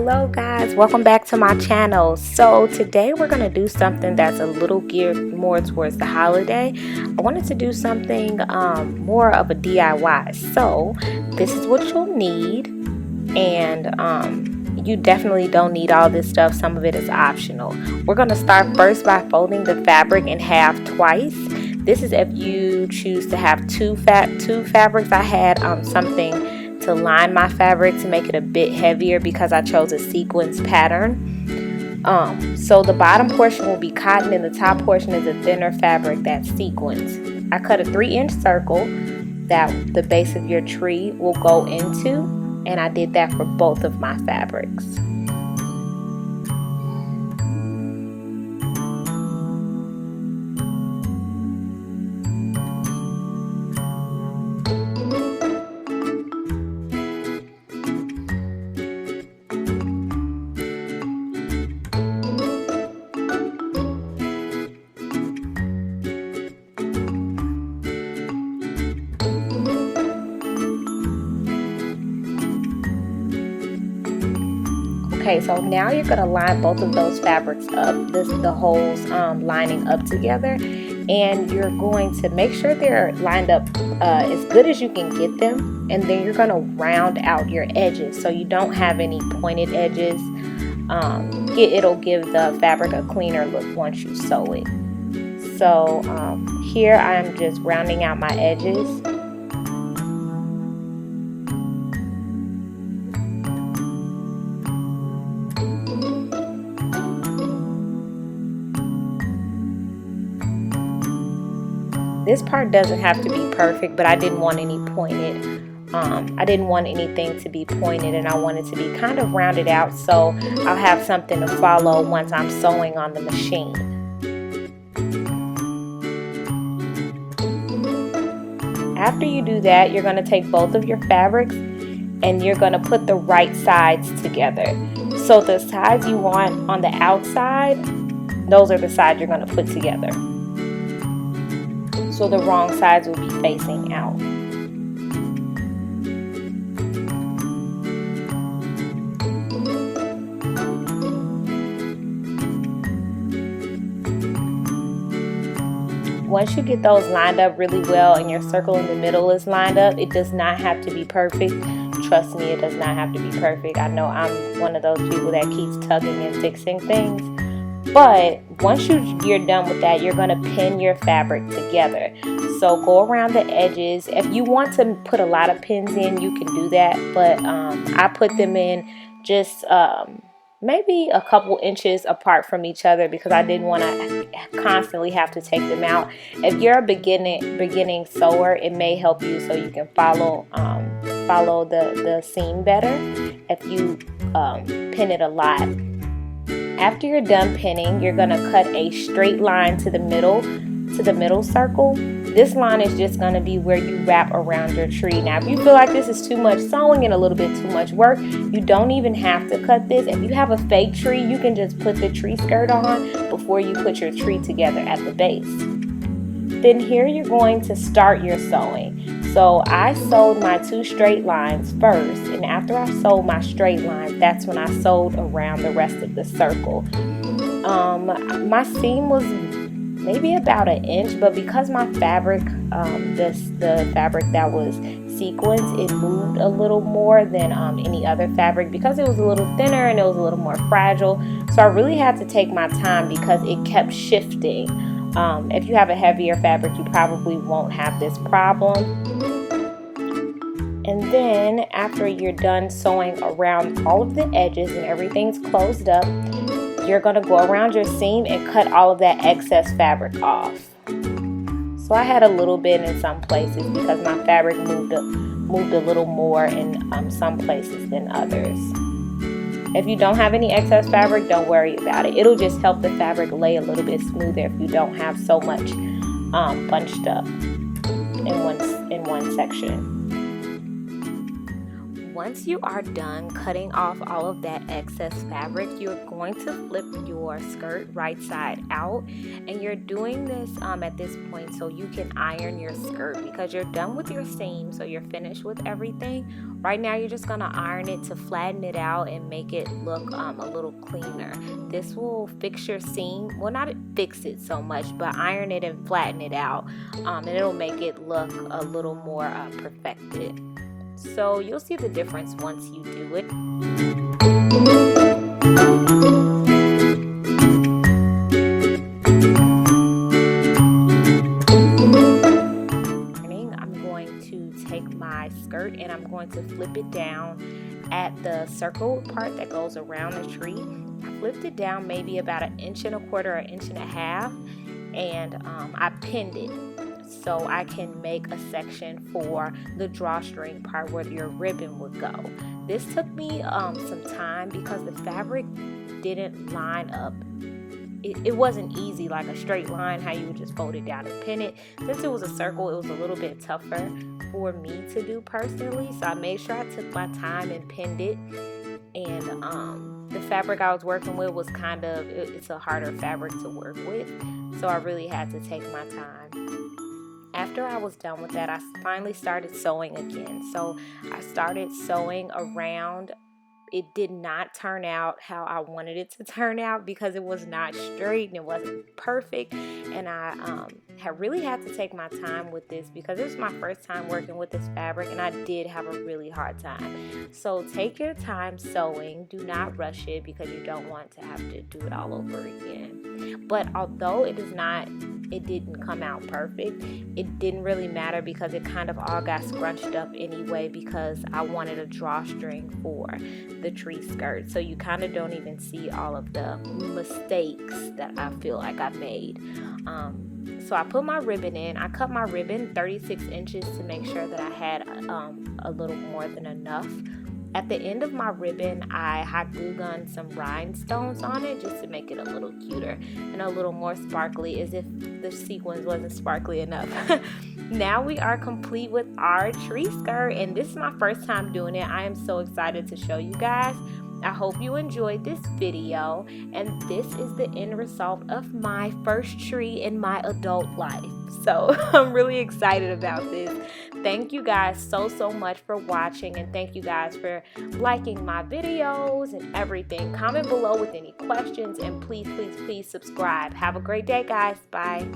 Hello guys, welcome back to my channel. So today we're going to do something that's a little geared more towards the holiday. I wanted to do something more of a DIY. So this is what you'll need, and you definitely don't need all this stuff. Some of it is optional. We're going to start first by folding the fabric in half twice. This is if you choose to have two fabrics. I had something to line my fabric to make it a bit heavier because I chose a sequence pattern. So the bottom portion will be cotton and the top portion is a thinner fabric that's sequins. I cut a 3-inch circle that the base of your tree will go into, and I did that for both of my fabrics. Okay, so now you're going to line both of those fabrics up, the holes lining up together, and you're going to make sure they're lined up as good as you can get them, and then you're going to round out your edges so you don't have any pointed edges. It'll give the fabric a cleaner look once you sew it. So here I'm just rounding out my edges. This part doesn't have to be perfect, but I didn't want any pointed. I didn't want anything to be pointed, and I wanted to be kind of rounded out so I'll have something to follow once I'm sewing on the machine. After you do that, you're going to take both of your fabrics and you're going to put the right sides together. So the sides you want on the outside, those are the sides you're going to put together. So the wrong sides will be facing out. Once you get those lined up really well and your circle in the middle is lined up, it does not have to be perfect. Trust me, it does not have to be perfect. I know I'm one of those people that keeps tugging and fixing things. But once you're done with that, you're going to pin your fabric together. So go around the edges. If you want to put a lot of pins in, you can do that. But I put them in just maybe a couple inches apart from each other because I didn't want to constantly have to take them out. If you're a beginning sewer, it may help you so you can follow the seam better if you pin it a lot. After you're done pinning, you're going to cut a straight line to the middle circle. This line is just going to be where you wrap around your tree. Now, if you feel like this is too much sewing and a little bit too much work, you don't even have to cut this. If you have a fake tree, you can just put the tree skirt on before you put your tree together at the base. Then here you're going to start your sewing. So I sewed my 2 straight lines first, and after I sewed my straight lines, that's when I sewed around the rest of the circle. My seam was maybe about 1 inch, but because my fabric, the fabric that was sequins, it moved a little more than any other fabric because it was a little thinner and it was a little more fragile. So I really had to take my time because it kept shifting. If you have a heavier fabric, you probably won't have this problem. And then after you're done sewing around all of the edges and everything's closed up, you're going to go around your seam and cut all of that excess fabric off. So I had a little bit in some places because my fabric moved a little more in some places than others. If you don't have any excess fabric, don't worry about it. It'll just help the fabric lay a little bit smoother if you don't have so much bunched up in one section. once you are done cutting off all of that excess fabric, you're going to flip your skirt right side out, and you're doing this at this point so you can iron your skirt because you're done with your seam, so you're finished with everything. Right now you're just gonna iron it to flatten it out and make it look a little cleaner. This will fix your seam, well, not fix it so much, but iron it and flatten it out, and it'll make it look a little more perfected. So you'll see the difference once you do it. I'm going to take my skirt and I'm going to flip it down at the circle part that goes around the tree. I flipped it down maybe about 1.25 inches, 1.5 inches, and I pinned it so I can make a section for the drawstring part where your ribbon would go. This took me some time because the fabric didn't line up. It wasn't easy like a straight line, how you would just fold it down and pin it. Since it was a circle, it was a little bit tougher for me to do personally, so I made sure I took my time and pinned it. And the fabric I was working with was it's a harder fabric to work with, so I really had to take my time. After I was done with that, I finally started sewing again. So I started sewing around. It did not turn out how I wanted it to turn out because it was not straight and it wasn't perfect. And I really had to take my time with this because it was my first time working with this fabric and I did have a really hard time. So take your time sewing. Do not rush it because you don't want to have to do it all over again. But although it didn't come out perfect, it didn't really matter because it kind of all got scrunched up anyway because I wanted a drawstring for the tree skirt, so you kind of don't even see all of the mistakes that I feel like I made. So I put my ribbon in. I cut my ribbon 36 inches to make sure that I had a little more than enough. At the end of my ribbon, I hot glue gunned some rhinestones on it just to make it a little cuter and a little more sparkly, as if the sequins wasn't sparkly enough. Now we are complete with our tree skirt, and this is my first time doing it. I am so excited to show you guys. I hope you enjoyed this video, and this is the end result of my first tree in my adult life. So I'm really excited about this. Thank you guys so much for watching, and thank you guys for liking my videos and everything. Comment below with any questions, and please subscribe. Have a great day, guys. Bye.